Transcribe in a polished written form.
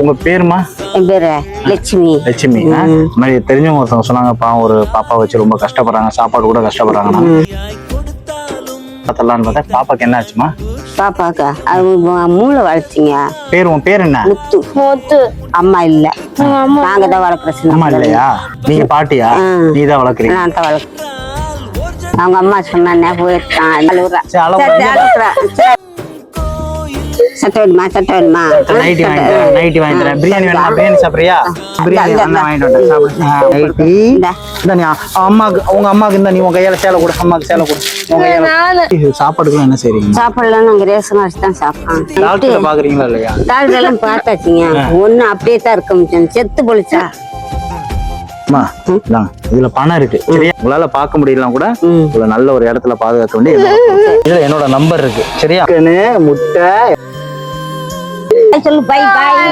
உங்க பேருமா? என் பேரு லட்சுமி. லட்சுமி. மாதிரி தெரிஞ்சவங்க ஒருத்தவங்க சொன்னாங்க, பாவம் ஒரு பாப்பா வச்சு ரொம்ப கஷ்டப்படுறாங்க, சாப்பாடு கூட கஷ்டப்படுறாங்கண்ணா. பார்த்தலான்னு பார்த்தா பாப்பாக்கு என்ன ஆச்சுமா? பாப்பாக்கா அது மூளை வளர்ச்சிங்க. உன் பேர் என்ன? முத்து. முத்து. அம்மா இல்ல, நாங்க தான் வளர்க்குறோம். அம்மா இல்லையா? நீங்க பாட்டியா? நீ தான் வளர்க்குறீங்க? நான் தான் வளர்க்குறேன். அவங்க அம்மா சொன்னா போயிருக்கான். சட்டை வேணுமா? சட்டை வேணுமா? நைட்டி வாங்கிக்கிறேன். பிரியாணி வேணுமா? பிரியாணி சாப்பிடுறியா? பிரியாணி வாங்கிட்டு வந்துட்டேன். அம்மாக்கு, உங்க அம்மாக்கு இருந்தா நீ உன் கையால சேலை கொடு. அம்மாக்கு சேலை கொடு. உங்க கையால. சாப்பாடுக்குலாம் என்ன செய்றீங்க? சாப்பாடுலாம் நாங்க ரேஷன் அரிசி தான் சாப்பிடுறோம். டாக்டர் பாக்குறீங்களா இல்லையா? டாக்டர் எல்லாம் பார்த்தாச்சுங்க. ஒண்ணு அப்படியே தான் இருக்க முடியும். செத்து போலிச்சா? இதுல பணம் இருக்கு, சரியா? உங்களால பார்க்க முடியலாம் கூட, இவ்வளவு நல்ல ஒரு இடத்துல பாதுகாக்க வேண்டிய இதுல என்னோட நம்பர் இருக்கு, சரியா? முட்டை சொல்லு. Bye bye.